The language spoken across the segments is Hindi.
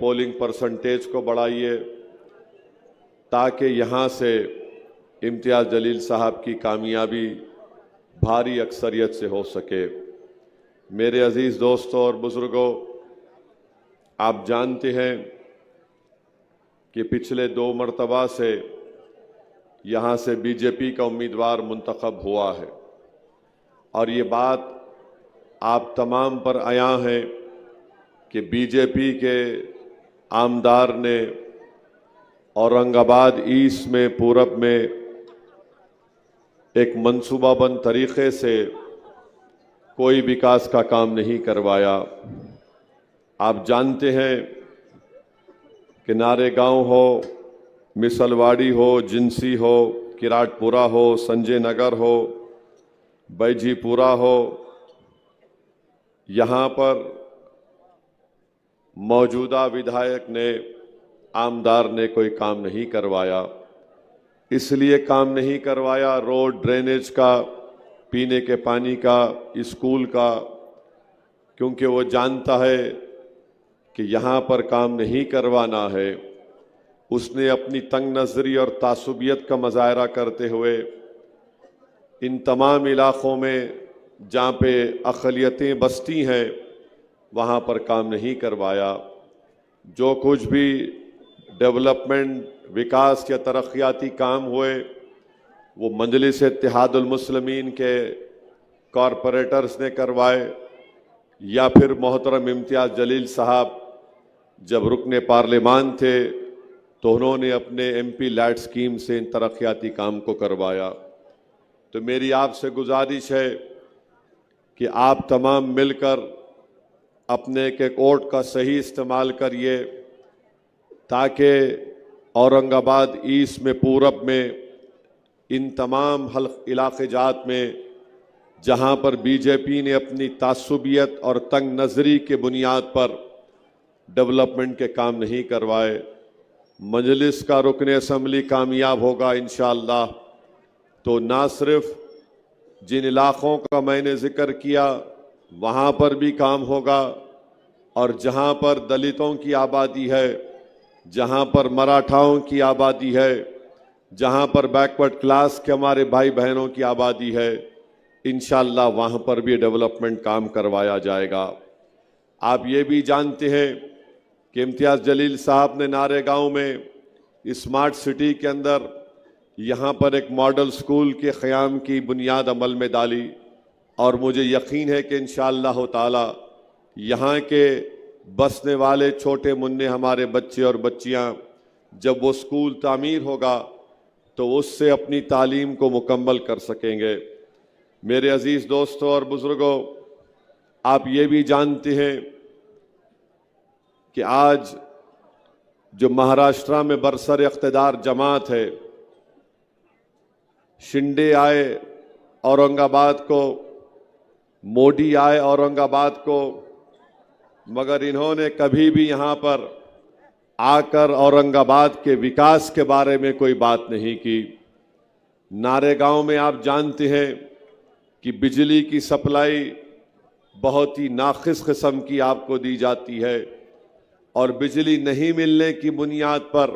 पोलिंग परसेंटेज को बढ़ाइए ताकि यहाँ से इम्तियाज़ जलील साहब की कामयाबी भारी अक्सरियत से हो सके। मेरे अजीज़ दोस्तों और बुज़ुर्गों, आप जानते हैं कि पिछले 2 मरतबा से यहाँ से बीजेपी का उम्मीदवार मुंतखब हुआ है और ये बात आप तमाम पर आया है कि बीजेपी के आमदार ने औरंगाबाद ईस्ट में पूरब में एक मंसूबाबंद तरीक़े से कोई विकास का काम नहीं करवाया। आप जानते हैं कि नारेगांव हो, मिसलवाड़ी हो, जिंसी हो, किराटपुरा हो, संजय नगर हो, बैजीपुरा हो, यहाँ पर मौजूदा विधायक ने, आमदार ने कोई काम नहीं करवाया। इसलिए काम नहीं करवाया रोड, ड्रेनेज का, पीने के पानी का, स्कूल का, क्योंकि वो जानता है कि यहाँ पर काम नहीं करवाना है। उसने अपनी तंग नज़री और तासुबियत का मुज़ाहरा करते हुए इन तमाम इलाक़ों में जहाँ पे अक़लियतें बसती हैं वहाँ पर काम नहीं करवाया। जो कुछ भी डेवलपमेंट, विकास या तरक्याती काम हुए वो मजलिस इत्तेहादुल मुस्लिमीन के कॉरपोरेटर्स ने करवाए या फिर मोहतरम इम्तियाज़ जलील साहब जब रुकने पार्लिमान थे तो उन्होंने अपने MP लैट स्कीम से इन तरक्याती काम को करवाया। तो मेरी आपसे गुजारिश है कि आप तमाम मिलकर अपने के वोट का सही इस्तेमाल करिए ताकि औरंगाबाद ईस्ट में, पूरब में, इन तमाम इलाक़े जात में जहां पर बीजेपी ने अपनी तासुबियत और तंग नज़री के बुनियाद पर डेवलपमेंट के काम नहीं करवाए, मजलिस का रुकन असम्बली कामयाब होगा इंशाअल्लाह तो ना सिर्फ जिन इलाक़ों का मैंने ज़िक्र किया वहाँ पर भी काम होगा और जहाँ पर दलितों की आबादी है, जहाँ पर मराठाओं की आबादी है, जहाँ पर बैकवर्ड क्लास के हमारे भाई बहनों की आबादी है, इंशाअल्लाह वहाँ पर भी डेवलपमेंट काम करवाया जाएगा। आप ये भी जानते हैं कि इम्तियाज़ जलील साहब ने नारेगांव में स्मार्ट सिटी के अंदर यहाँ पर एक मॉडल स्कूल के क़याम की बुनियाद अमल में डाली और मुझे यकीन है कि इंशाअल्लाह ताला यहाँ के बसने वाले छोटे मुन्ने हमारे बच्चे और बच्चियाँ जब वो स्कूल तामीर होगा तो उससे अपनी तालीम को मुकम्मल कर सकेंगे। मेरे अजीज़ दोस्तों और बुज़ुर्गों, आप ये भी जानते हैं कि आज जो महाराष्ट्र में बरसर इक़्तिदार जमात है, शिंदे आए औरंगाबाद को, मोदी आए औरंगाबाद को, मगर इन्होंने कभी भी यहाँ पर आकर औरंगाबाद के विकास के बारे में कोई बात नहीं की। नारेगांव में आप जानते हैं कि बिजली की सप्लाई बहुत ही नाक़िस किस्म की आपको दी जाती है और बिजली नहीं मिलने की बुनियाद पर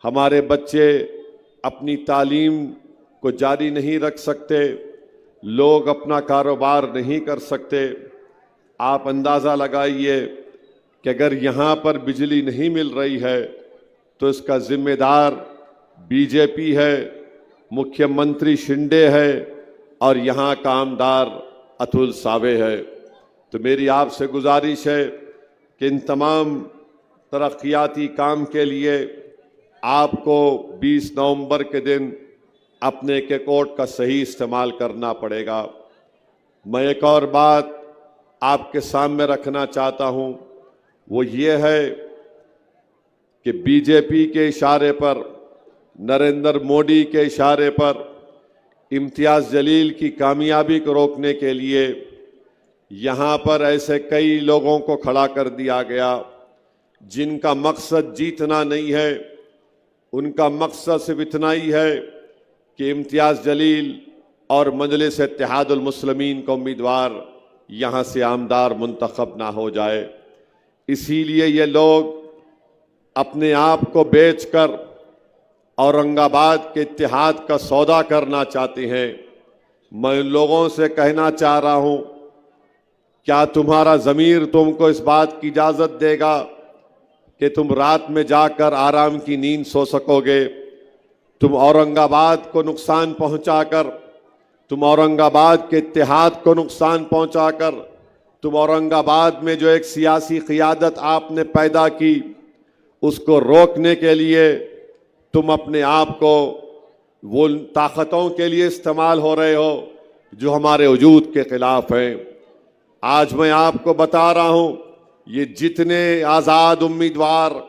हमारे बच्चे अपनी तालीम को जारी नहीं रख सकते, लोग अपना कारोबार नहीं कर सकते। आप अंदाज़ा लगाइए कि अगर यहाँ पर बिजली नहीं मिल रही है तो इसका जिम्मेदार बीजेपी है, मुख्यमंत्री शिंदे है और यहाँ का आमदार अतुल सावे है। तो मेरी आपसे गुजारिश है कि इन तमाम तरक्याती काम के लिए आपको 20 नवंबर के दिन अपने के कोड का सही इस्तेमाल करना पड़ेगा। मैं एक और बात आपके सामने रखना चाहता हूं, वो ये है कि बीजेपी के इशारे पर, नरेंद्र मोदी के इशारे पर इम्तियाज़ जलील की कामयाबी को रोकने के लिए यहाँ पर ऐसे कई लोगों को खड़ा कर दिया गया जिनका मकसद जीतना नहीं है। उनका मकसद सिर्फ इतना ही है कि इम्तियाज़ जलील और मजलिस इत्तेहादुल मुस्लिमीन का उम्मीदवार यहाँ से आमदार मुंतखब ना हो जाए। इसीलिए ये लोग अपने आप को बेचकर औरंगाबाद के इत्तेहाद का सौदा करना चाहते हैं। मैं लोगों से कहना चाह रहा हूं, क्या तुम्हारा ज़मीर तुमको इस बात की इजाज़त देगा कि तुम रात में जाकर आराम की नींद सो सकोगे? तुम औरंगाबाद को नुकसान पहुंचाकर, तुम औरंगाबाद के इत्तेहाद को नुकसान पहुंचाकर, तुम औरंगाबाद में जो एक सियासी क़ियादत आपने पैदा की, उसको रोकने के लिए तुम अपने आप को वो ताकतों के लिए इस्तेमाल हो रहे हो जो हमारे वजूद के खिलाफ हैं। आज मैं आपको बता रहा हूं, ये जितने आज़ाद उम्मीदवार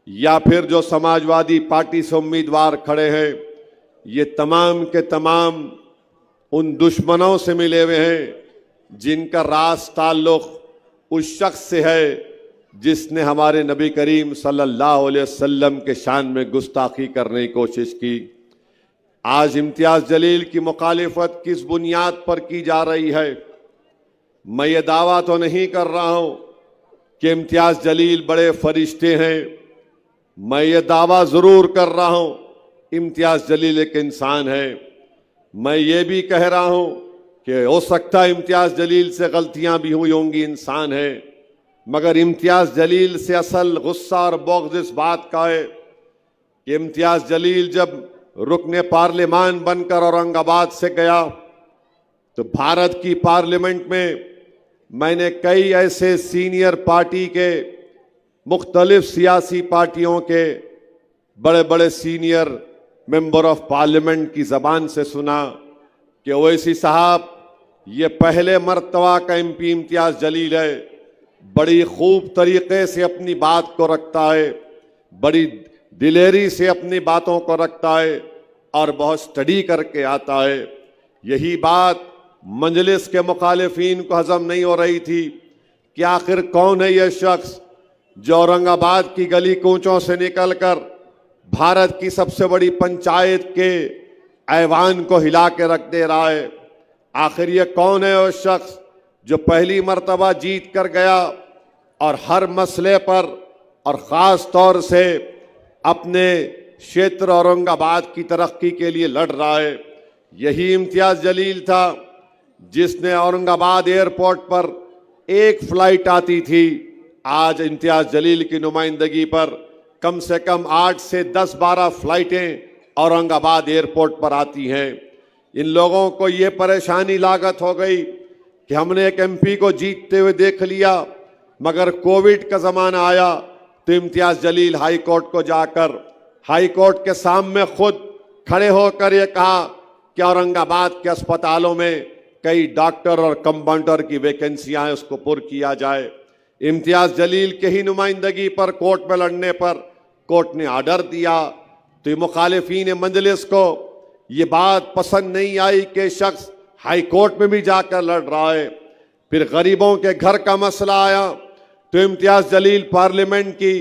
या फिर जो समाजवादी पार्टी से उम्मीदवार खड़े हैं, ये तमाम के तमाम उन दुश्मनों से मिले हुए हैं जिनका रास ताल्लुक़ उस शख्स से है जिसने हमारे नबी करीम सल्लल्लाहु अलैहि वसल्लम के शान में गुस्ताखी करने की कोशिश की। आज इम्तियाज़ जलील की मुखालिफत किस बुनियाद पर की जा रही है? मैं ये दावा तो नहीं कर रहा हूं कि इम्तियाज़ जलील बड़े फरिश्ते हैं। मैं ये दावा ज़रूर कर रहा हूं, इम्तियाज़ जलील एक इंसान है। मैं ये भी कह रहा हूं कि हो सकता है इम्तियाज़ जलील से गलतियां भी हुई होंगी, इंसान है, मगर इम्तियाज़ जलील से असल गुस्सा और बग़्ज़ इस बात का है कि इम्तियाज़ जलील जब रुकने पार्लिमान बनकर औरंगाबाद से गया तो भारत की पार्लियामेंट में मैंने कई ऐसे सीनियर पार्टी के, मुख्तलिफ सियासी पार्टियों के बड़े बड़े सीनियर मेंबर ऑफ पार्लियामेंट की ज़बान से सुना कि ओवैसी साहब, ये पहले मर्तबा का एमपी इम्तियाज़ जलील है, बड़ी खूब तरीके से अपनी बात को रखता है, बड़ी दिलेरी से अपनी बातों को रखता है और बहुत स्टडी करके आता है। यही बात मजलिस के मुखालिफिन को हजम नहीं हो रही थी कि आखिर कौन है यह शख्स जो औरंगाबाद की गली कूचों से निकलकर भारत की सबसे बड़ी पंचायत के ऐवान को हिला के रख दे रहा है। आखिर ये कौन है वो शख्स जो पहली मर्तबा जीत कर गया और हर मसले पर और ख़ास तौर से अपने क्षेत्र औरंगाबाद की तरक्की के लिए लड़ रहा है। यही इम्तियाज़ जलील था जिसने औरंगाबाद एयरपोर्ट पर एक फ़्लाइट आती थी, आज इम्तियाज़ जलील की नुमाइंदगी पर कम से कम 8 से 10-12 फ़्लाइटें औरंगाबाद एयरपोर्ट पर आती हैं। इन लोगों को ये परेशानी लागत हो गई कि हमने एक एमपी को जीतते हुए देख लिया, मगर कोविड का ज़माना आया तो इम्तियाज़ जलील हाई कोर्ट को जाकर हाई कोर्ट के सामने खुद खड़े होकर ये कहा कि औरंगाबाद के अस्पतालों में कई डॉक्टर और कंपाउंडर की वैकेंसियां हैं, उसको पुर किया जाए। इम्तियाज़ जलील के ही नुमाइंदगी पर कोर्ट में लड़ने पर कोर्ट ने आर्डर दिया तो मुखालिफिन मजलिस को ये बात पसंद नहीं आई कि शख्स हाई कोर्ट में भी जाकर लड़ रहा है। फिर गरीबों के घर का मसला आया तो इम्तियाज़ जलील पार्लियामेंट की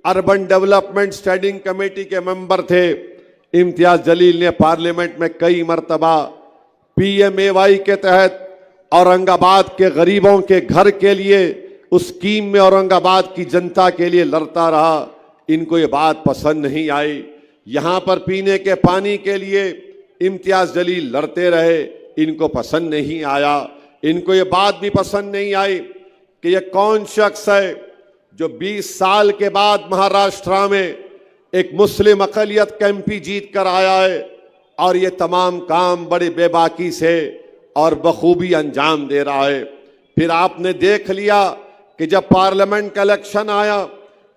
अर्बन डेवलपमेंट स्टैंडिंग कमेटी के मेंबर थे। इम्तियाज़ जलील ने पार्लियामेंट में कई मरतबा PMAY के तहत औरंगाबाद के गरीबों के घर के लिए उस स्कीम में औरंगाबाद की जनता के लिए लड़ता रहा। इनको ये बात पसंद नहीं आई। यहाँ पर पीने के पानी के लिए इम्तियाज़ जलील लड़ते रहे, इनको पसंद नहीं आया। इनको ये बात भी पसंद नहीं आई कि ये कौन शख्स है जो 20 साल के बाद महाराष्ट्र में एक मुस्लिम अक़लियत का MP जीत कर आया है और ये तमाम काम बड़ी बेबाकी से और बखूबी अंजाम दे रहा है। फिर आपने देख लिया कि जब पार्लियामेंट का इलेक्शन आया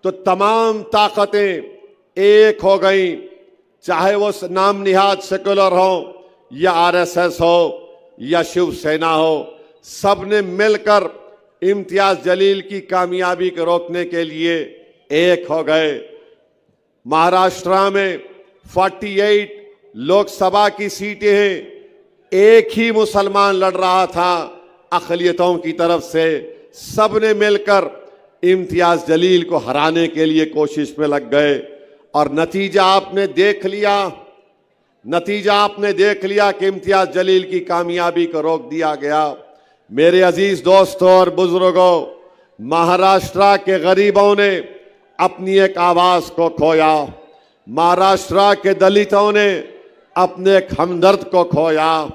तो तमाम ताकतें एक हो गई, चाहे वो नाम निहाद सेकुलर हो या RSS हो या शिवसेना हो, सब ने मिलकर इम्तियाज़ जलील की कामयाबी को रोकने के लिए एक हो गए। महाराष्ट्र में 48 लोकसभा की सीटें हैं, एक ही मुसलमान लड़ रहा था अक़लियतों की तरफ से। सब ने मिलकर इम्तियाज़ जलील को हराने के लिए कोशिश में लग गए और नतीजा आपने देख लिया कि इम्तियाज़ जलील की कामयाबी को रोक दिया गया। मेरे अजीज दोस्तों और बुजुर्गों, महाराष्ट्र के गरीबों ने अपनी एक आवाज को खोया, महाराष्ट्र के दलितों ने अपने एक हमदर्द को खोया,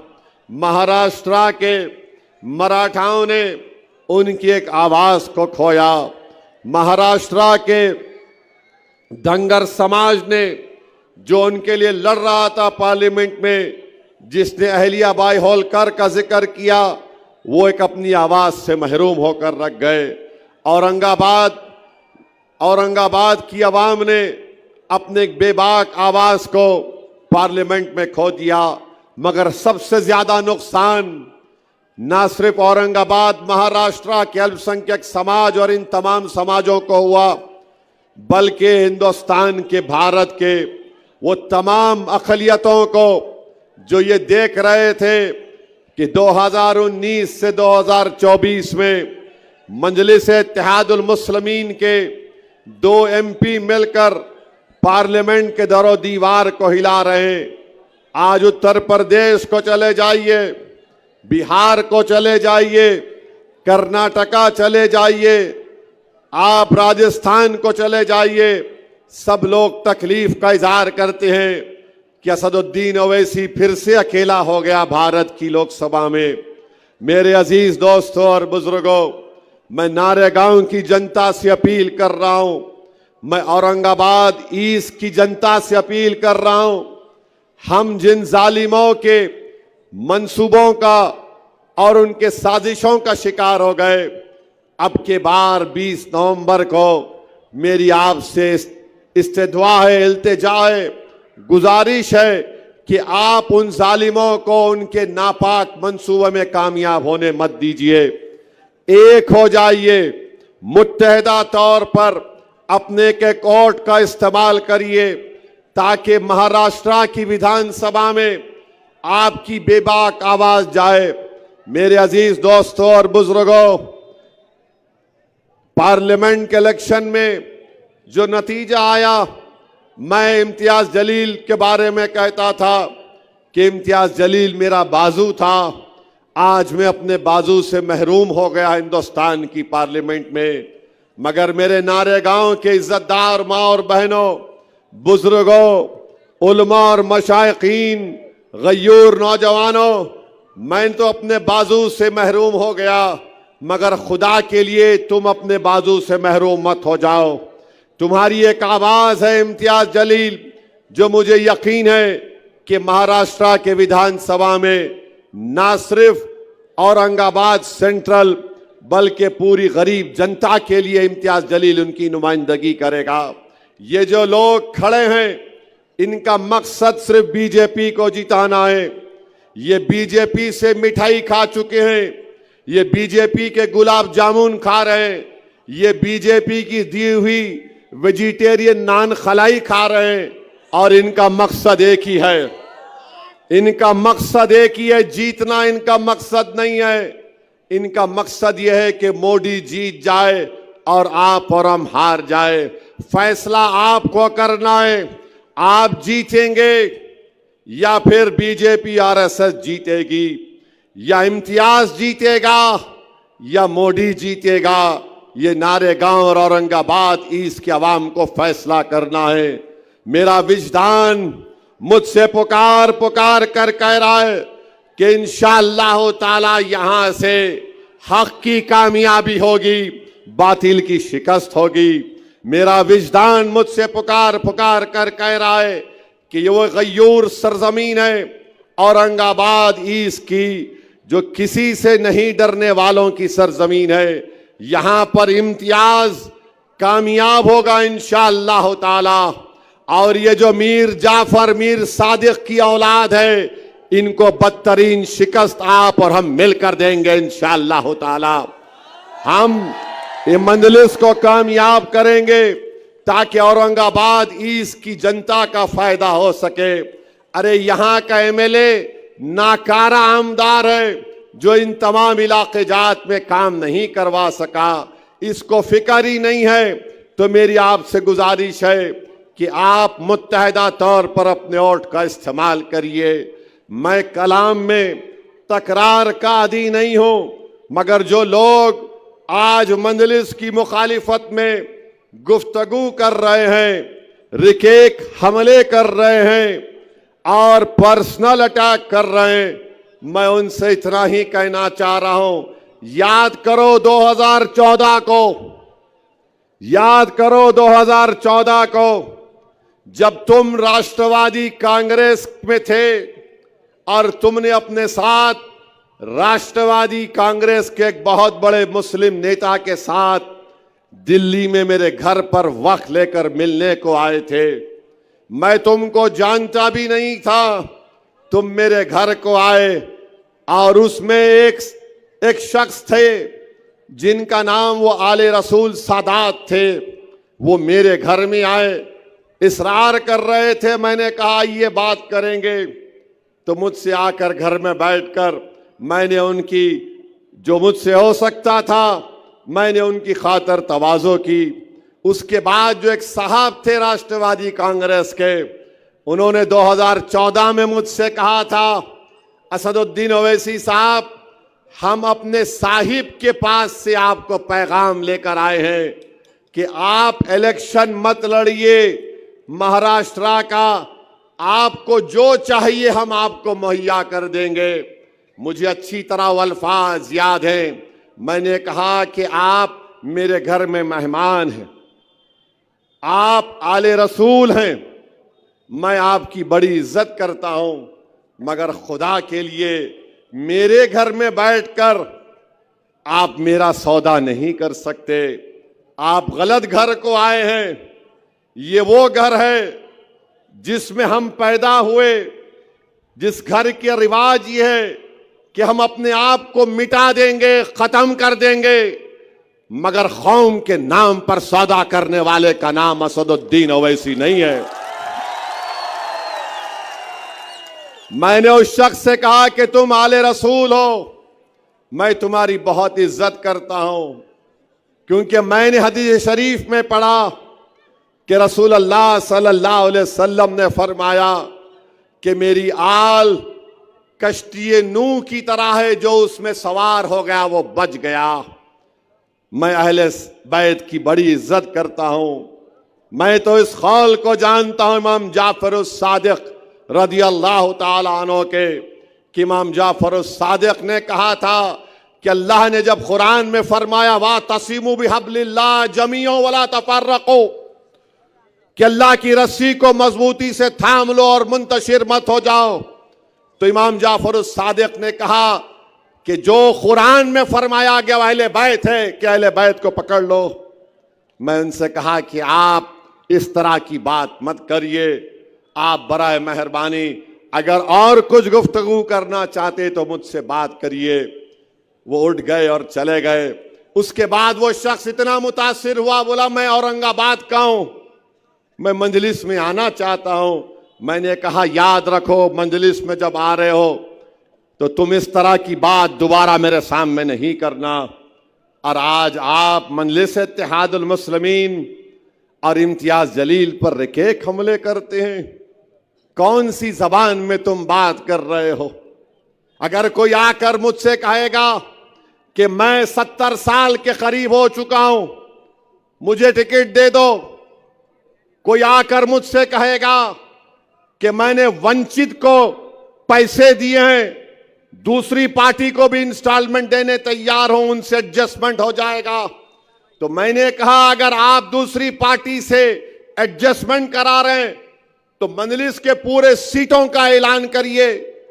महाराष्ट्र के मराठाओं ने उनकी एक आवाज को खोया, महाराष्ट्र के धंगर समाज ने जो उनके लिए लड़ रहा था पार्लियामेंट में, जिसने अहल्याबाई होलकर का जिक्र किया, वो एक अपनी आवाज से महरूम होकर रख गए। औरंगाबाद की आवाम ने अपने एक बेबाक आवाज को पार्लियामेंट में खो दिया। मगर सबसे ज्यादा नुकसान ना सिर्फ औरंगाबाद महाराष्ट्र के अल्पसंख्यक समाज और इन तमाम समाजों को हुआ, बल्कि हिंदुस्तान के, भारत के वो तमाम अक़लियतों को जो ये देख रहे थे कि 2019 से 2024 में मजलिस-ए-इत्तेहादुल मुस्लिमीन के 2 MP मिलकर पार्लियामेंट के दरो दीवार को हिला रहे हैं। आज उत्तर प्रदेश को चले जाइए, बिहार को चले जाइए, कर्नाटका चले जाइए, आप राजस्थान को चले जाइए, सब लोग तकलीफ का इजहार करते हैं कि असदुद्दीन ओवैसी फिर से अकेला हो गया भारत की लोकसभा में। मेरे अजीज दोस्तों और बुजुर्गों, मैं नारेगांव की जनता से अपील कर रहा हूं, मैं औरंगाबाद ईस्ट की जनता से अपील कर रहा हूं, हम जिन जालिमों के मंसूबों का और उनके साजिशों का शिकार हो गए, अब के बार 20 नवंबर को मेरी आपसे इस्तिदवा है, इल्तिजा है, गुजारिश है कि आप उन जालिमों को उनके नापाक मंसूबे में कामयाब होने मत दीजिए। एक हो जाइए, मुत्तहिदा तौर पर अपने के कोर्ट का इस्तेमाल करिए ताकि महाराष्ट्र की विधानसभा में आपकी बेबाक आवाज जाए। मेरे अजीज दोस्तों और बुजुर्गों, पार्लियामेंट के इलेक्शन में जो नतीजा आया, मैं इम्तियाज जलील के बारे में कहता था कि इम्तियाज जलील मेरा बाजू था, आज मैं अपने बाजू से महरूम हो गया हिंदुस्तान की पार्लियामेंट में। मगर मेरे नारेगांव के इज्जतदार माँ और बहनों, बुजुर्गों, उलमा और मशाइखीन, गयूर नौजवानों, मैं तो अपने बाजू से महरूम हो गया, मगर खुदा के लिए तुम अपने बाजू से महरूम मत हो जाओ। तुम्हारी एक आवाज है इम्तियाज जलील, जो मुझे यकीन है कि महाराष्ट्र के विधानसभा में ना सिर्फ औरंगाबाद सेंट्रल बल्कि पूरी गरीब जनता के लिए इम्तियाज जलील उनकी नुमाइंदगी करेगा। ये जो लोग खड़े हैं, इनका मकसद सिर्फ बीजेपी को जिताना है। ये बीजेपी से मिठाई खा चुके हैं, ये बीजेपी के गुलाब जामुन खा रहे हैं, ये बीजेपी की दी हुई वेजिटेरियन नान खलाई खा रहे हैं, और इनका मकसद एक ही है, इनका मकसद एक ही है, जीतना इनका मकसद नहीं है। इनका मकसद यह है कि मोदी जीत जाए और आप और हम हार जाए। फैसला आपको करना है, आप जीतेंगे या फिर बीजेपी आरएसएस जीतेगी, या इम्तियाज जीतेगा या मोदी जीतेगा। ये नारेगांव और औरंगाबाद ईस्ट की आवाम को फैसला करना है। मेरा विजदान मुझसे पुकार कर कह रहा है कि इंशाअल्लाह ताला यहां से हक की कामयाबी होगी, बातिल की शिकस्त होगी। मेरा विजदान मुझसे पुकार कर कह रहा है कि ये वो गयूर सरजमीन है औरंगाबाद ईस्ट की, जो किसी से नहीं डरने वालों की सरजमीन है। यहां पर इम्तियाज कामयाब होगा इंशाअल्लाह ताला। और ये जो मीर जाफर मीर सादिक की औलाद है, इनको बदतरीन शिकस्त आप और हम मिलकर देंगे इंशाअल्लाह ताला। हम ये मंजलिस को कामयाब करेंगे ताकि औरंगाबाद ईस्ट की जनता का फायदा हो सके। अरे यहाँ का एमएलए नाकारा आमदार है, जो इन तमाम इलाके जात में काम नहीं करवा सका, इसको फिक्र ही नहीं है। तो मेरी आपसे गुजारिश है कि आप मुत्तहिदा तौर पर अपने वोट का इस्तेमाल करिए। मैं कलाम में तकरार का आदी नहीं हूं, मगर जो लोग आज मंजलिस की मुखालिफत में गुफ्तगू कर रहे हैं, रिकेक हमले कर रहे हैं और पर्सनल अटैक कर रहे हैं। मैं उनसे इतना ही कहना चाह रहा हूं, याद करो 2014 को, याद करो 2014 को, जब तुम राष्ट्रवादी कांग्रेस में थे और तुमने अपने साथ राष्ट्रवादी कांग्रेस के एक बहुत बड़े मुस्लिम नेता के साथ दिल्ली में मेरे घर पर वक्त लेकर मिलने को आए थे। मैं तुमको जानता भी नहीं था, तुम मेरे घर को आए और उसमें एक शख्स थे जिनका नाम वो आले रसूल सादात थे। वो मेरे घर में आए, इसरार कर रहे थे। मैंने कहा ये बात करेंगे, तो मुझसे आकर घर में बैठकर मैंने उनकी, जो मुझसे हो सकता था, मैंने उनकी खातर तवाज़ो की। उसके बाद जो एक साहब थे राष्ट्रवादी कांग्रेस के, उन्होंने 2014 में मुझसे कहा था, असदुद्दीन ओवैसी साहब, हम अपने साहिब के पास से आपको पैगाम लेकर आए हैं कि आप इलेक्शन मत लड़िए महाराष्ट्र का, आपको जो चाहिए हम आपको मुहैया कर देंगे। मुझे अच्छी तरह वो अल्फाज याद हैं। मैंने कहा कि आप मेरे घर में मेहमान हैं, आप आले रसूल हैं, मैं आपकी बड़ी इज्जत करता हूं, मगर खुदा के लिए मेरे घर में बैठकर आप मेरा सौदा नहीं कर सकते। आप गलत घर को आए हैं। ये वो घर है जिसमें हम पैदा हुए, जिस घर के रिवाज ये है कि हम अपने आप को मिटा देंगे, खत्म कर देंगे, मगर कौम के नाम पर सौदा करने वाले का नाम असदुद्दीन ओवैसी नहीं है। मैंने उस शख्स से कहा कि तुम आले रसूल हो, मैं तुम्हारी बहुत इज्जत करता हूं, क्योंकि मैंने हदीस शरीफ में पढ़ा कि रसूल अल्लाह सल्लल्लाहु अलैहि वसल्लम ने फरमाया कि मेरी आल कश्ती नूह की तरह है, जो उसमें सवार हो गया वो बच गया। मैं अहले बैत की बड़ी इज्जत करता हूं। मैं तो इस कौल को जानता हूं इमाम जाफर सादिक रदी अल्लाह ताला अन्हु के, कि इमाम जाफर सादिक ने कहा था कि अल्लाह ने जब कुरान में फरमाया वा तसीमु बिहब्लिल्लाह जमीओ वला तफर्रको, कि अल्लाह की रस्सी को मजबूती से थाम लो और मुंतशिर मत हो जाओ, तो इमाम जाफर सादिक ने कहा कि जो कुरान में फरमाया गया अहले बैत है कि अहले बैत को पकड़ लो। मैं उनसे कहा कि आप इस तरह की बात मत करिए, आप बराए मेहरबानी अगर और कुछ गुफ्तगू करना चाहते तो मुझसे बात करिए। वो उठ गए और चले गए। उसके बाद वो शख्स इतना मुतासिर हुआ, बोला मैं औरंगाबाद का हूं, मैं मंजलिस में आना चाहता हूं। मैंने कहा याद रखो, मंजलिस में जब आ रहे हो तो तुम इस तरह की बात दोबारा मेरे सामने नहीं करना। और आज आप मजलिस इत्तेहादुल मुस्लिमीन और इम्तियाज जलील पर रिकेक हमले करते हैं। कौन सी जबान में तुम बात कर रहे हो? अगर कोई आकर मुझसे कहेगा कि मैं 70 साल के करीब हो चुका हूं, मुझे टिकट दे दो, कोई आकर मुझसे कहेगा कि मैंने वंचित को पैसे दिए हैं, दूसरी पार्टी को भी इंस्टॉलमेंट देने तैयार हूं, उनसे एडजस्टमेंट हो जाएगा, तो मैंने कहा अगर आप दूसरी पार्टी से एडजस्टमेंट करा रहे हैं तो मजलिस के पूरे सीटों का ऐलान करिए,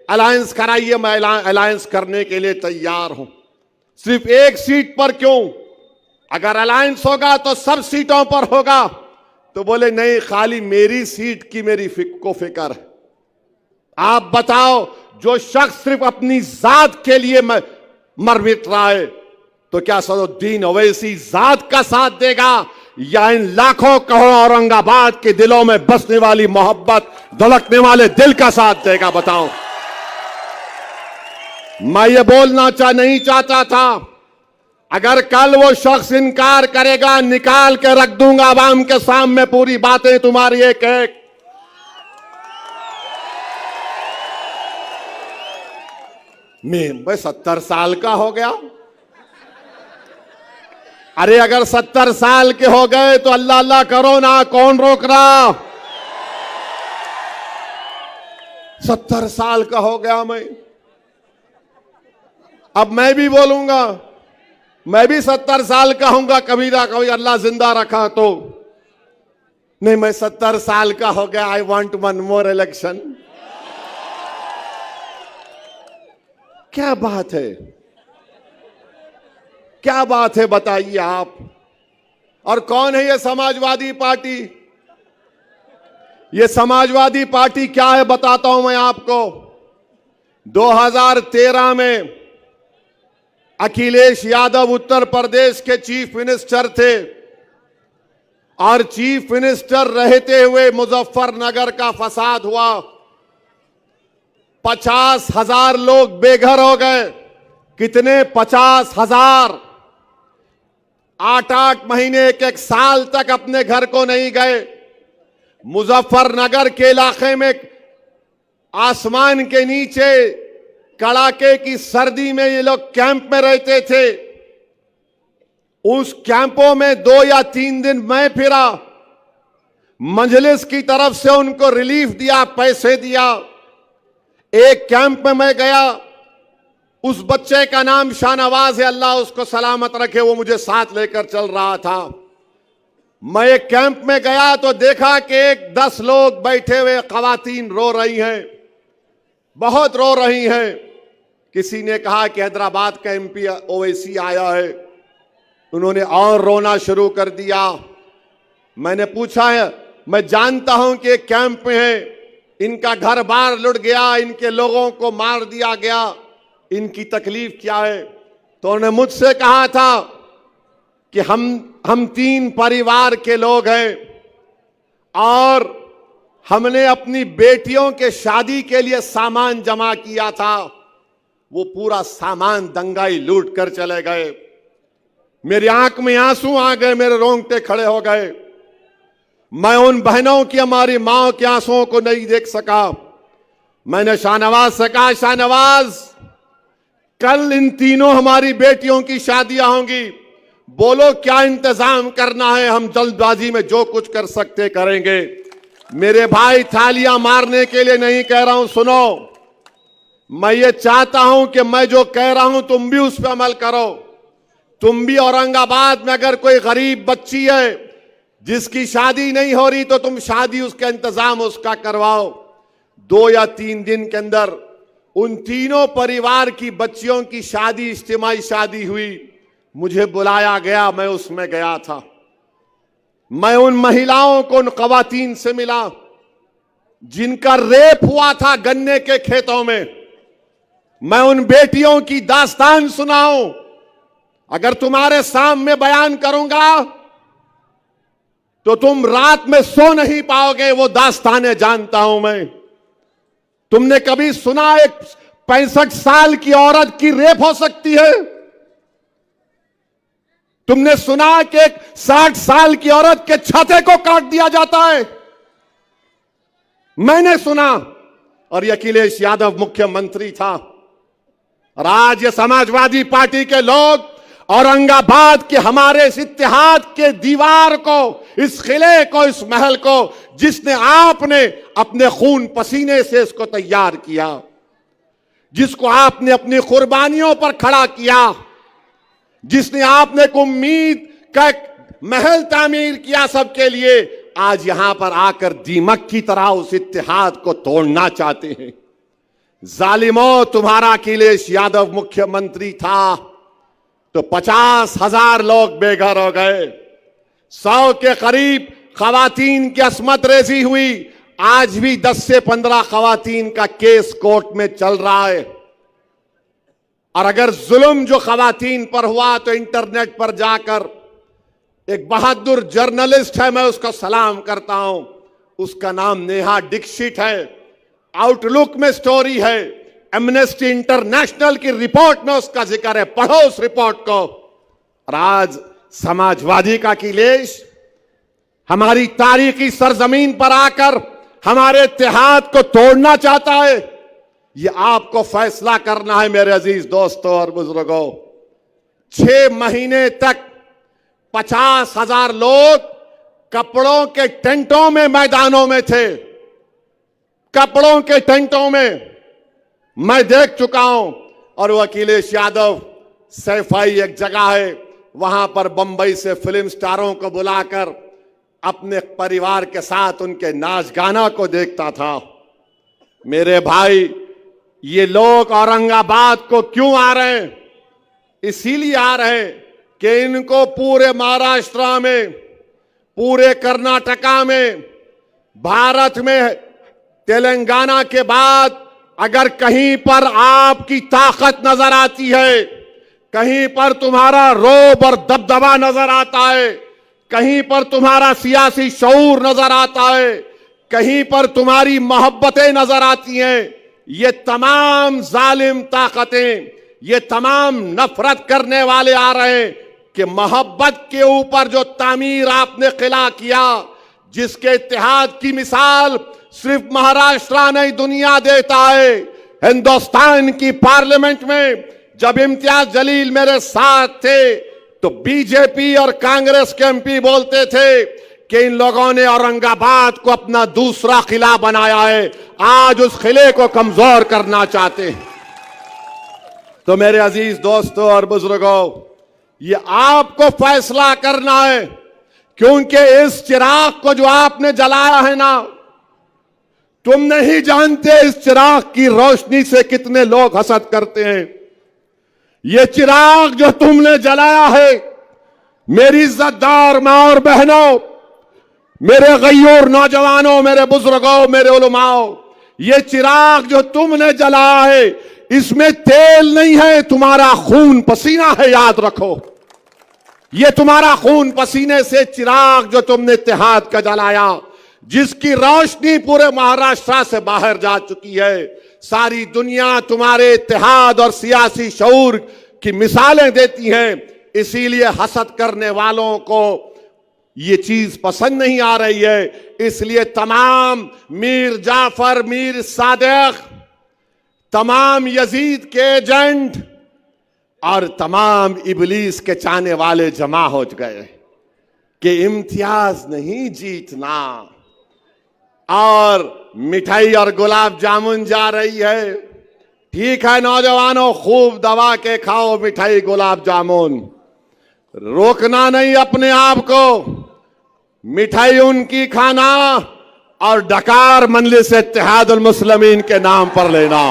अलायंस कराइए, मैं अलायंस करने के लिए तैयार हूं। सिर्फ एक सीट पर क्यों? अगर अलायंस होगा तो सब सीटों पर होगा। तो बोले नहीं, खाली मेरी सीट की मेरी को फिक्र है। आप बताओ, जो शख्स सिर्फ अपनी जात के लिए मर मिट रहा है, तो क्या असदुद्दीन ओवैसी जात का साथ देगा या इन लाखों करोड़ों औरंगाबाद के दिलों में बसने वाली मोहब्बत, धड़कने वाले दिल का साथ देगा? बताओ। मैं ये बोलना नहीं चाहता था, अगर कल वो शख्स इनकार करेगा, निकाल के रख दूंगा आवाम के सामने पूरी बातें तुम्हारी एक एक। मैं 70 साल का हो गया, अरे अगर 70 साल के हो गए तो अल्लाह अल्लाह करो ना, कौन रोक रहा। 70 साल का हो गया मैं, अब मैं भी बोलूंगा, मैं भी 70 साल का हूंगा कभी ना कभी, अल्लाह जिंदा रखा तो। नहीं, मैं 70 साल का हो गया, I want one more election. क्या बात है, क्या बात है, बताइए आप। और कौन है ये समाजवादी पार्टी? ये समाजवादी पार्टी क्या है बताता हूं मैं आपको। 2013 में अखिलेश यादव उत्तर प्रदेश के चीफ मिनिस्टर थे और चीफ मिनिस्टर रहते हुए मुजफ्फरनगर का फसाद हुआ। 50,000 लोग बेघर हो गए। कितने? 50,000। 8-8 महीने, एक साल तक अपने घर को नहीं गए। मुजफ्फरनगर के इलाके में आसमान के नीचे कड़ाके की सर्दी में ये लोग कैंप में रहते थे। उस कैंपों में 2 या 3 दिन मैं फिरा, मजलिस की तरफ से उनको रिलीफ दिया, पैसे दिया। एक कैंप में मैं गया, उस बच्चे का नाम शाहनवाज है, अल्लाह उसको सलामत रखे, वो मुझे साथ लेकर चल रहा था। मैं एक कैंप में गया तो देखा कि 10 लोग बैठे हुए खवातीन रो रही हैं, बहुत रो रही हैं। किसी ने कहा कि हैदराबाद का एमपी ओवैसी आया है, उन्होंने और रोना शुरू कर दिया। मैंने पूछा है, मैं जानता हूं कि एक कैंप में है, इनका घर बार लुट गया, इनके लोगों को मार दिया गया, इनकी तकलीफ क्या है? तो उन्होंने मुझसे कहा था कि हम 3 परिवार के लोग हैं और हमने अपनी बेटियों के शादी के लिए सामान जमा किया था, वो पूरा सामान दंगाई लूट कर चले गए। मेरी आंख में आंसू आ गए, मेरे रोंगटे खड़े हो गए। मैं उन बहनों की, हमारी मां के आंसुओं को नहीं देख सका। मैंने शाहनवाज से कहा, शाहनवाज कल इन तीनों हमारी बेटियों की शादियां होंगी, बोलो क्या इंतजाम करना है, हम जल्दबाजी में जो कुछ कर सकते करेंगे। मेरे भाई, थालियां मारने के लिए नहीं कह रहा हूं, सुनो, मैं ये चाहता हूं कि मैं जो कह रहा हूं तुम भी उस पर अमल करो। तुम भी औरंगाबाद में अगर कोई गरीब बच्ची है जिसकी शादी नहीं हो रही तो तुम शादी, उसका इंतजाम उसका करवाओ। 2 या 3 दिन के अंदर उन तीनों परिवार की बच्चियों की शादी, इज्तिमाई शादी हुई। मुझे बुलाया गया, मैं उसमें गया था। मैं उन महिलाओं को, उन खवातीन से मिला जिनका रेप हुआ था गन्ने के खेतों में। मैं उन बेटियों की दास्तान सुनाऊं, अगर तुम्हारे सामने बयान करूंगा तो तुम रात में सो नहीं पाओगे। वो दास्तानें जानता हूं मैं। तुमने कभी सुना एक 65 साल की औरत की रेप हो सकती है? तुमने सुना कि एक 60 साल की औरत के छाते को काट दिया जाता है? मैंने सुना। और ये अखिलेश यादव मुख्यमंत्री था। और आज ये समाजवादी पार्टी के लोग औरंगाबाद के हमारे इस इत्तेहाद के दीवार को, इस किले को, इस महल को, जिसने आपने अपने खून पसीने से इसको तैयार किया, जिसको आपने अपनी कुर्बानियों पर खड़ा किया, जिसने आपने एक उम्मीद का महल तामीर किया सबके लिए, आज यहां पर आकर दीमक की तरह उस इत्तेहाद को तोड़ना चाहते हैं। जालिमों, तुम्हारा अखिलेश यादव मुख्यमंत्री था तो 50,000 लोग बेघर हो गए। 100 के करीब खवातीन की अस्मत रेजी हुई। आज भी 10 से 15 खवातीन का केस कोर्ट में चल रहा है। और अगर जुल्म जो खवातीन पर हुआ तो इंटरनेट पर जाकर एक बहादुर जर्नलिस्ट है, मैं उसको सलाम करता हूं, उसका नाम नेहा दीक्षित है। आउटलुक में स्टोरी है, एमनेस्टी इंटरनेशनल की रिपोर्ट में उसका जिक्र है, पढ़ो उस रिपोर्ट को। और आज समाजवादी का अखिलेश हमारी तारीखी सरजमीन पर आकर हमारे इत्तेहाद को तोड़ना चाहता है। यह आपको फैसला करना है मेरे अजीज दोस्तों और बुजुर्गों। 6 महीने तक 50,000 लोग कपड़ों के टेंटों में मैदानों में थे। कपड़ों के टेंटों में मैं देख चुका हूं। और वो अखिलेश यादव सैफाई एक जगह है, वहां पर बंबई से फिल्म स्टारों को बुलाकर अपने परिवार के साथ उनके नाच गाना को देखता था। मेरे भाई, ये लोग औरंगाबाद को क्यों आ रहे हैं? इसीलिए आ रहे हैं कि इनको पूरे महाराष्ट्र में, पूरे कर्नाटका में, भारत में तेलंगाना के बाद अगर कहीं पर आपकी ताकत नजर आती है, कहीं पर तुम्हारा रोब और दबदबा नजर आता है, कहीं पर तुम्हारा सियासी शऊर नजर आता है, कहीं पर तुम्हारी मोहब्बतें नजर आती हैं, ये तमाम जालिम ताकतें, ये तमाम नफरत करने वाले आ रहे हैं कि मोहब्बत के ऊपर जो तामीर आपने किला किया, जिसके इत्तेहाद की मिसाल सिर्फ महाराष्ट्र नहीं दुनिया देता है। हिंदुस्तान की पार्लियामेंट में जब इम्तियाज जलील मेरे साथ थे तो बीजेपी और कांग्रेस के एमपी बोलते थे कि इन लोगों ने औरंगाबाद को अपना दूसरा किला बनाया है, आज उस किले को कमजोर करना चाहते हैं। तो मेरे अजीज दोस्तों और बुजुर्गों, ये आपको फैसला करना है, क्योंकि इस चिराग को जो आपने जलाया है ना, तुम नहीं जानते इस चिराग की रोशनी से कितने लोग हसद करते हैं। ये चिराग जो तुमने जलाया है, मेरी इज्जतदार मां और बहनों, मेरे गयूर नौजवानों, मेरे बुजुर्गों, मेरे उलमाओं, ये चिराग जो तुमने जलाया है, इसमें तेल नहीं है, तुम्हारा खून पसीना है, याद रखो। ये तुम्हारा खून पसीने से चिराग जो तुमने इत्तेहाद का जलाया, जिसकी रोशनी पूरे महाराष्ट्र से बाहर जा चुकी है, सारी दुनिया तुम्हारे इत्तेहाद और सियासी शऊर की मिसालें देती हैं। इसीलिए हसद करने वालों को ये चीज पसंद नहीं आ रही है। इसलिए तमाम मीर जाफर, मीर सादिक, तमाम यजीद के एजेंट और तमाम इबलीस के चाहने वाले जमा हो गए कि इम्तियाज नहीं जीतना, और मिठाई और गुलाब जामुन जा रही है। ठीक है नौजवानों, खूब दबा के खाओ मिठाई गुलाब जामुन, रोकना नहीं अपने आप को। मिठाई उनकी खाना और डकार मजलिस इत्तेहादुल मुस्लिमीन के नाम पर लेना।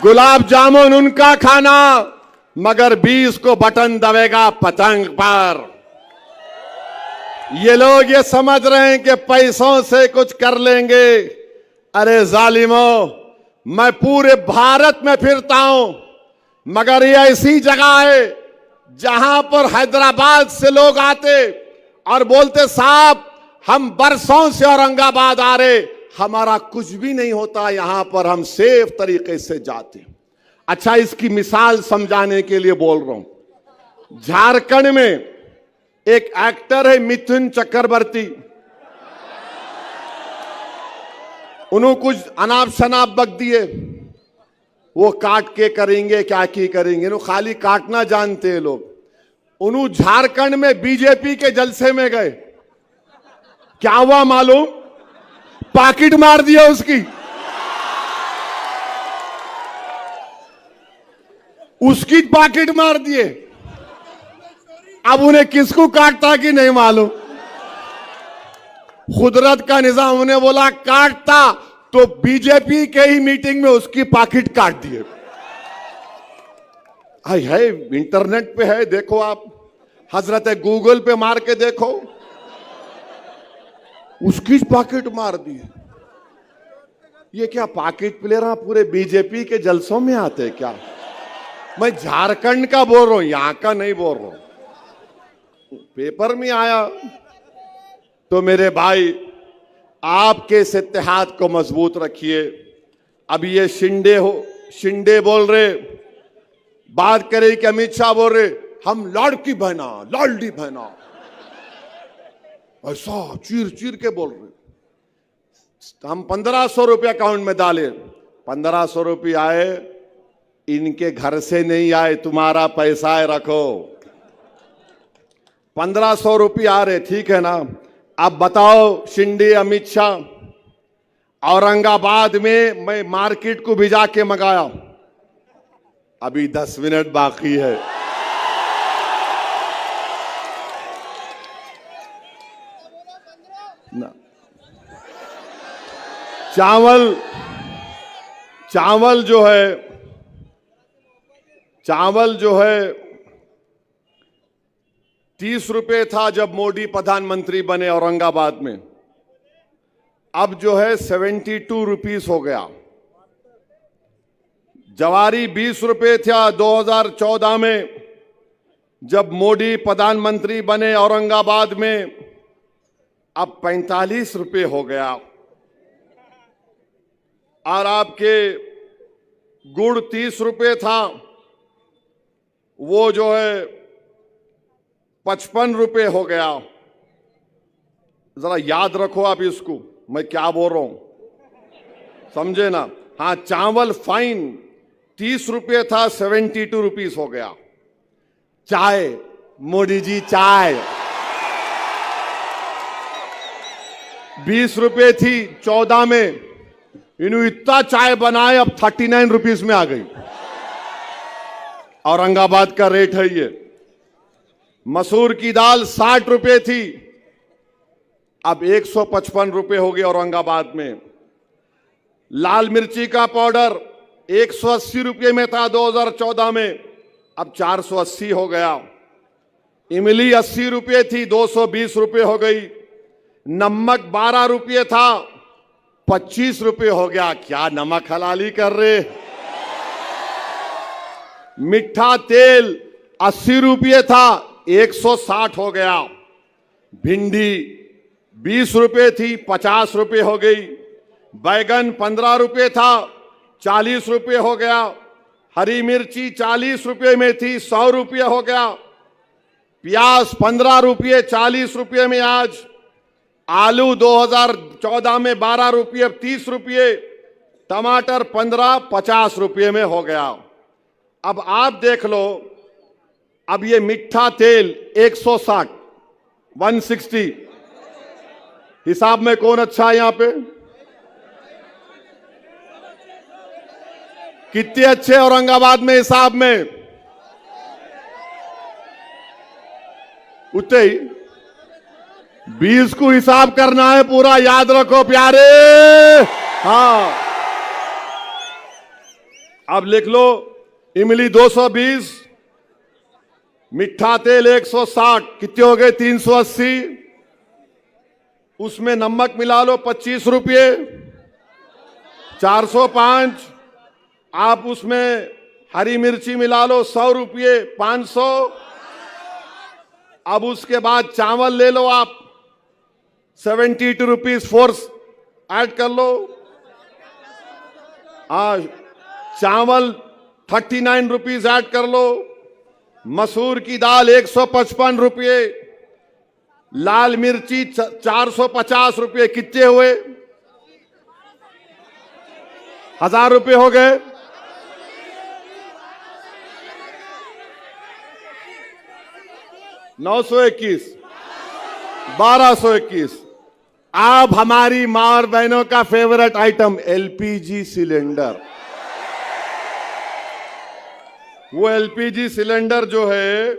गुलाब जामुन उनका खाना, मगर 20 को बटन दबेगा पतंग पर। ये लोग ये समझ रहे हैं कि पैसों से कुछ कर लेंगे। अरे जालिमों, मैं पूरे भारत में फिरता हूं, मगर ये ऐसी जगह है जहां पर हैदराबाद से लोग आते और बोलते साहब हम बरसों से औरंगाबाद आ रहे, हमारा कुछ भी नहीं होता, यहां पर हम सेफ तरीके से जाते। अच्छा, इसकी मिसाल समझाने के लिए बोल रहा हूं। झारखंड में एक एक्टर है मिथुन चक्रवर्ती, उन्होंने कुछ अनाप शनाप बक दिए, वो काट के करेंगे क्या की करेंगे, नो खाली काटना जानते हैं लोग। उन्होंने झारखंड में बीजेपी के जलसे में गए, क्या हुआ मालूम? पाकिट मार दिया उसकी, उसकी पाकिट मार दिए। अब उन्हें किसको काटता कि नहीं मालूम। कुदरत का निजाम, उन्हें बोला काटता तो बीजेपी के ही मीटिंग में उसकी पाकिट काट दिए। है इंटरनेट पे है, देखो आप, हजरत गूगल पे मार के देखो, उसकी पाकिट मार दी। ये क्या पाकिट प्लेयर पूरे बीजेपी के जलसों में आते हैं क्या? मैं झारखंड का बोल रहा हूं, यहां का नहीं बोल रहा हूं। पेपर में आया। तो मेरे भाई, आपके इस इत्तेहाद को मजबूत रखिए। अब ये शिंदे बोल रहे, बात करें कि अमित शाह बोल रहे हम लाड़की बहना, लाडली बहना, ऐसा चीर चीर के बोल रहे। हम 1500 रुपये अकाउंट में डाले, 1500 रुपये आए, इनके घर से नहीं आए, तुम्हारा पैसा है रखो। 1500 रुपये आ रहे, ठीक है ना। अब बताओ शिंदे अमित शाह, औरंगाबाद में मैं मार्केट को भी जाके मंगाया, अभी 10 मिनट बाकी है। ना चावल जो है 30 रुपए था जब मोदी प्रधानमंत्री बने औरंगाबाद में, अब जो है 72 रुपीस हो गया। जवारी 20 रुपए था 2014 में जब मोदी प्रधानमंत्री बने औरंगाबाद में, अब 45 रुपए हो गया। और आपके गुड़ 30 रुपए था, वो जो है 55 रुपए हो गया। जरा याद रखो आप इसको, मैं क्या बोल रहा हूं, समझे ना। हाँ, चावल फाइन 30 रुपए था, 72 रुपीस हो गया। चाय, मोदी जी चाय 20 रुपए थी 14 में, इन्होंने इतना चाय बनाए अब 39 रुपीस में आ गई। औरंगाबाद का रेट है ये। मसूर की दाल 60 रुपए थी, अब 155 रुपए हो गई औरंगाबाद में। लाल मिर्ची का पाउडर 180 रुपए में था 2014 में, अब 480 हो गया। इमली 80 रुपए थी, 220 रुपए हो गई। नमक 12 रुपए था, 25 रुपए हो गया। क्या नमक हलाली कर रहे। मीठा तेल 80 रुपए था, 160 हो गया। भिंडी 20 रुपए थी, 50 रुपए हो गई। बैगन 15 रुपए था, 40 रुपए हो गया। हरी मिर्ची 40 रुपए में थी, 100 रुपए हो गया। प्याज 15 रुपए, 40 रुपए में आज। आलू 2014 में 12 रुपये, अब 30 रुपये। टमाटर 15, 50 रुपये में हो गया। अब आप देख लो, अब ये मीठा तेल 160, 160 हिसाब में कौन अच्छा है यहां पे? कितने अच्छे औरंगाबाद में हिसाब में? उतने ही 20 को हिसाब करना है पूरा, याद रखो प्यारे। हाँ, अब लिख लो, इमली 220, मीठा तेल 160, कितने हो गए? 380। उसमें नमक मिला लो 25 रुपये, 405। आप उसमें हरी मिर्ची मिला लो 100 रुपये, 500। अब उसके बाद चावल ले लो आप 72 रुपीज, फोर्स ऐड कर लो। चावल 39 रुपीज ऐड कर लो। मसूर की दाल 155 रुपये। लाल मिर्ची 450 रुपये, कितने हुए? 1000 रुपये हो गए। नौ 921, 1221। अब हमारी मां और बहनों का फेवरेट आइटम एलपीजी सिलेंडर। वो एलपीजी सिलेंडर जो है,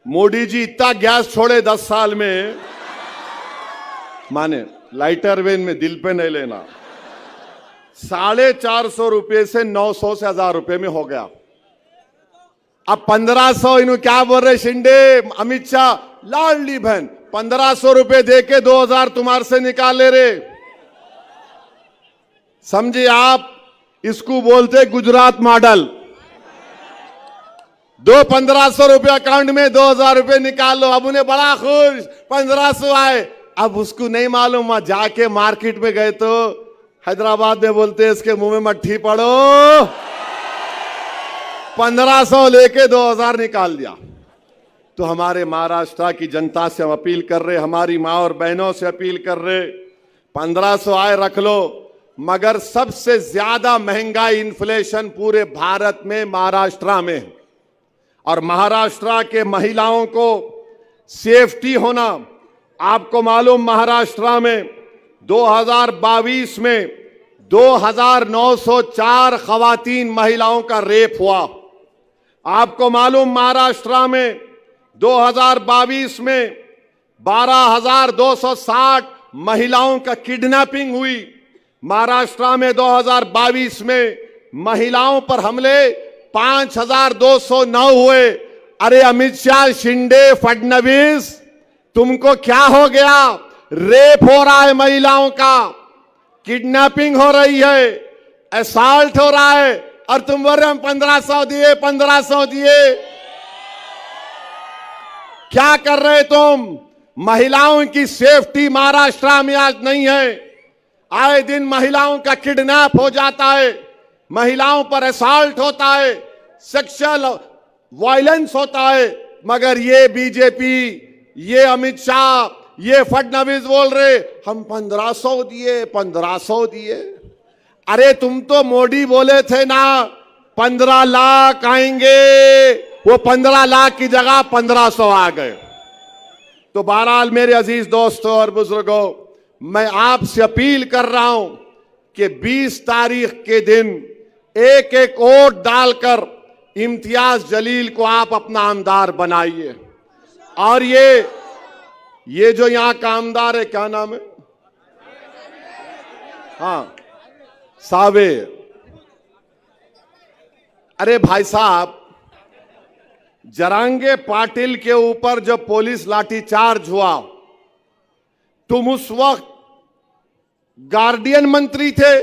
मोदी जी इतना गैस छोड़े 10 साल में, माने लाइटर वेन में, दिल पे नहीं लेना, 450 रुपये से 900 से 1000 रुपये में हो गया। अब 1500, इन्हों क्या बोल रहे शिंदे अमित शाह, लाडली बहन 1500 रुपये दे के 2000 तुम्हारे से निकाल ले रहे। समझे आप? इसको बोलते गुजरात मॉडल। 1500 रुपये अकाउंट में, 2000 रुपये निकाल लो। अब उन्हें बड़ा खुश, 1500 आए। अब उसको नहीं मालूम, वहां जाके मार्केट में गए तो हैदराबाद में बोलते इसके मुंह में मट्ठी पड़ो, 1500 लेके 2000 निकाल दिया। तो हमारे महाराष्ट्र की जनता से हम अपील कर रहे, हमारी माँ और बहनों से अपील कर रहे, 1500 आए रख लो, मगर सबसे ज्यादा महंगाई इन्फ्लेशन पूरे भारत में महाराष्ट्र में है। और महाराष्ट्र के महिलाओं को सेफ्टी होना। आपको मालूम महाराष्ट्र में 2022 में 2904 खवातीन महिलाओं का रेप हुआ। आपको मालूम महाराष्ट्र में 2022 में 12,260 महिलाओं का किडनैपिंग हुई। महाराष्ट्र में 2022 में महिलाओं पर हमले 5,209 हुए। अरे अमित शाह, शिंदे, फडणवीस, तुमको क्या हो गया? रेप हो रहा है महिलाओं का, किडनैपिंग हो रही है, असॉल्ट हो रहा है, और तुम बोल रहे हम 1500 दिए, 1500 दिए। क्या कर रहे तुम? महिलाओं की सेफ्टी महाराष्ट्र में आज नहीं है। आए दिन महिलाओं का किडनैप हो जाता है, महिलाओं पर असॉल्ट होता है, सेक्सुअल वायलेंस होता है। मगर ये बीजेपी, ये अमित शाह, ये फडणवीस बोल रहे हम 1500 दिए, 1500 दिए। अरे तुम तो मोदी बोले थे ना 15 लाख आएंगे, वो 15 लाख की जगह 1500 आ गए। तो बहरहाल मेरे अजीज दोस्तों और बुजुर्गों, मैं आपसे अपील कर रहा हूं कि 20 तारीख के दिन एक एक वोट डालकर इम्तियाज जलील को आप अपना आमदार बनाइए। और ये जो यहां का आमदार है, क्या नाम है? हाँ, सावे। अरे भाई साहब, जरांगे पाटिल के ऊपर जब पुलिस लाठीचार्ज हुआ, तुम उस वक्त गार्डियन मंत्री थे,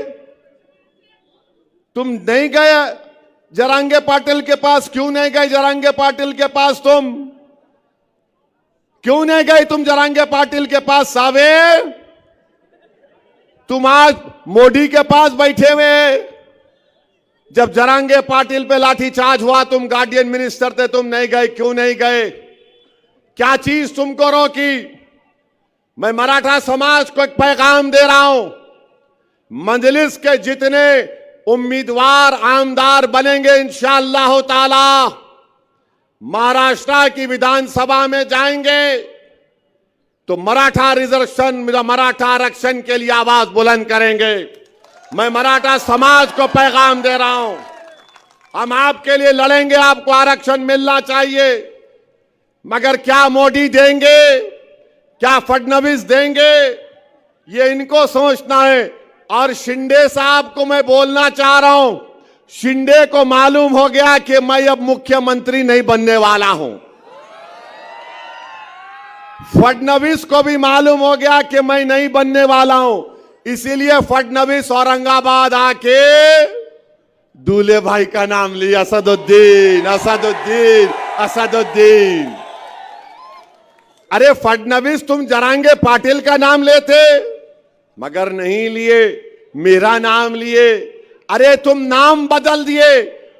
तुम नहीं गए जरांगे पाटिल के पास? क्यों नहीं गए जरांगे पाटिल के पास? तुम क्यों नहीं गए तुम जरांगे पाटिल के पास? सावे, तुम आज मोदी के पास बैठे हुए। जब जरांगे पाटिल पे लाठीचार्ज हुआ, तुम गार्डियन मिनिस्टर थे, तुम नहीं गए। क्यों नहीं गए? क्या चीज तुमको रोकी? मैं मराठा समाज को एक पैगाम दे रहा हूं, मजलिस के जितने उम्मीदवार आमदार बनेंगे इंशाअल्लाह ताला, महाराष्ट्र की विधानसभा में जाएंगे तो मराठा रिजर्वेशन, मराठा आरक्षण के लिए आवाज बुलंद करेंगे। मैं मराठा समाज को पैगाम दे रहा हूं, हम आपके लिए लड़ेंगे, आपको आरक्षण मिलना चाहिए। मगर क्या मोदी देंगे, क्या फडणवीस देंगे, ये इनको सोचना है। और शिंदे साहब को मैं बोलना चाह रहा हूं, शिंदे को मालूम हो गया कि मैं अब मुख्यमंत्री नहीं बनने वाला हूं। फडणवीस को भी मालूम हो गया कि मैं नहीं बनने वाला हूं। इसीलिए फडणवीस औरंगाबाद आके दूल्हे भाई का नाम लिया, असदुद्दीन, असदुद्दीन, असदुद्दीन। अरे फडणवीस, तुम जरांगे पाटिल का नाम लेते, मगर नहीं लिए, मेरा नाम लिए। अरे तुम नाम बदल दिए,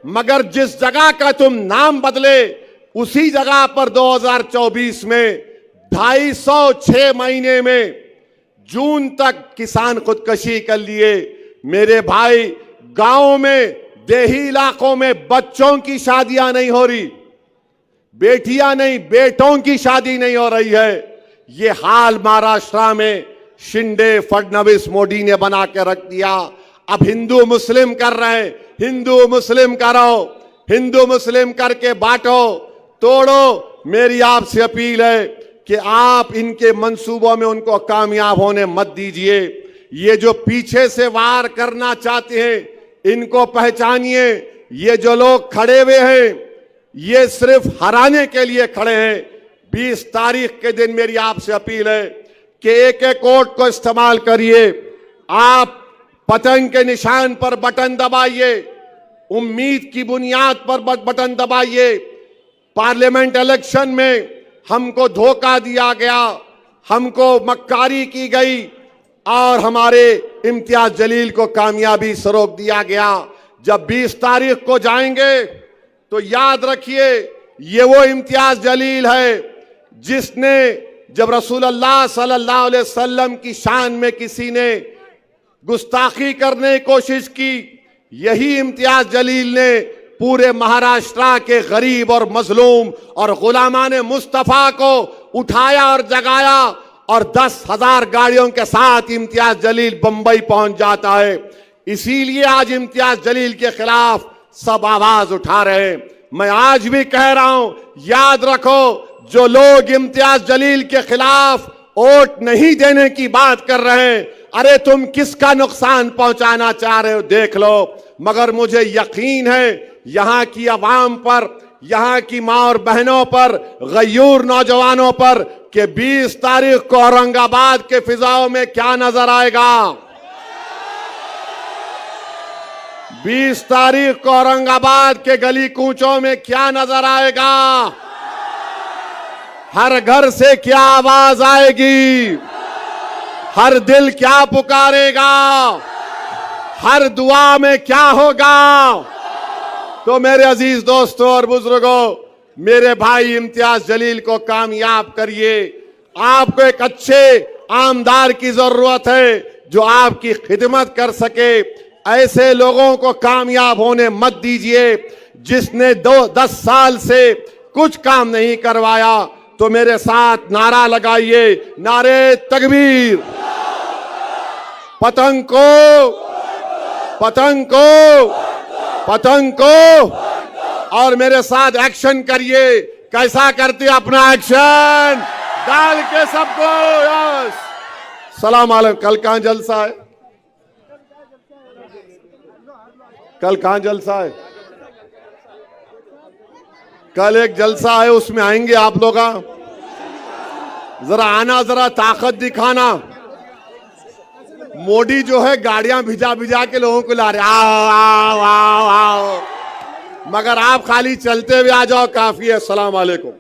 मगर जिस जगह का तुम नाम बदले उसी जगह पर 2024 में 256 महीने में जून तक किसान खुदकशी कर लिए। मेरे भाई, गांव में, देही इलाकों में बच्चों की शादियां नहीं हो रही, बेटियां नहीं, बेटों की शादी नहीं हो रही है। ये हाल महाराष्ट्र में शिंदे, फडणवीस, मोदी ने बना के रख दिया। अब हिंदू मुस्लिम कर रहे हैं, हिंदू मुस्लिम करो, हिंदू मुस्लिम करके बांटो, तोड़ो। मेरी आपसे अपील है कि आप इनके मंसूबों में उनको कामयाब होने मत दीजिए। ये जो पीछे से वार करना चाहते हैं, इनको पहचानिए। ये जो लोग खड़े हुए हैं, ये सिर्फ हराने के लिए खड़े हैं। 20 तारीख के दिन मेरी आपसे अपील है कि एक एक वोट को इस्तेमाल करिए। आप पतंग के निशान पर बटन दबाइए, उम्मीद की बुनियाद पर बटन दबाइए। पार्लियामेंट इलेक्शन में हमको धोखा दिया गया, हमको मक्कारी की गई और हमारे इम्तियाज जलील को कामयाबी से रोक दिया गया। जब 20 तारीख को जाएंगे तो याद रखिए, ये वो इम्तियाज जलील है जिसने, जब रसूलुल्लाह सल्लल्लाहु अलैहि वसल्लम की शान में किसी ने गुस्ताखी करने की कोशिश की, यही इम्तियाज जलील ने पूरे महाराष्ट्र के गरीब और मजलूम और गुलामान मुस्तफा को उठाया और जगाया और 10,000 गाड़ियों के साथ इम्तियाज जलील बंबई पहुंच जाता है। इसीलिए आज इम्तियाज जलील के खिलाफ सब आवाज उठा रहे हैं। मैं आज भी कह रहा हूं, याद रखो, जो लोग इम्तियाज जलील के खिलाफ वोट नहीं देने की बात कर रहे हैं, अरे तुम किसका नुकसान पहुंचाना चाह रहे हो देख लो। मगर मुझे यकीन है यहां की आवाम पर, यहां की मां और बहनों पर, गयूर नौजवानों पर कि 20 तारीख को औरंगाबाद के फिजाओं में क्या नजर आएगा। 20 तारीख को औरंगाबाद के गली कूचों में क्या नजर आएगा। हर घर से क्या आवाज आएगी, हर दिल क्या पुकारेगा, हर दुआ में क्या होगा। तो मेरे अजीज दोस्तों और बुजुर्गों, मेरे भाई इम्तियाज जलील को कामयाब करिए। आपको एक अच्छे आमदार की जरूरत है जो आपकी खिदमत कर सके। ऐसे लोगों को कामयाब होने मत दीजिए। जिसने 10 साल से कुछ काम नहीं करवाया, तो मेरे साथ नारा लगाइए, नारे तकबीर। पतंग को, पतंग को, पतंग को। और मेरे साथ एक्शन करिए। कैसा करते अपना एक्शन डाल के सबको। यस, सलाम अलैकुम। कल कहां जलसा है? कल कहां जलसा है? कल एक जलसा है, उसमें आएंगे आप लोग। जरा आना, जरा ताकत दिखाना। मोदी जो है गाड़ियां भिजा भिजा के लोगों को ला रहे, आओ आओ आओ आओ, मगर आप खाली चलते हुए आ जाओ, काफी है। अस्सलाम वालेकुम।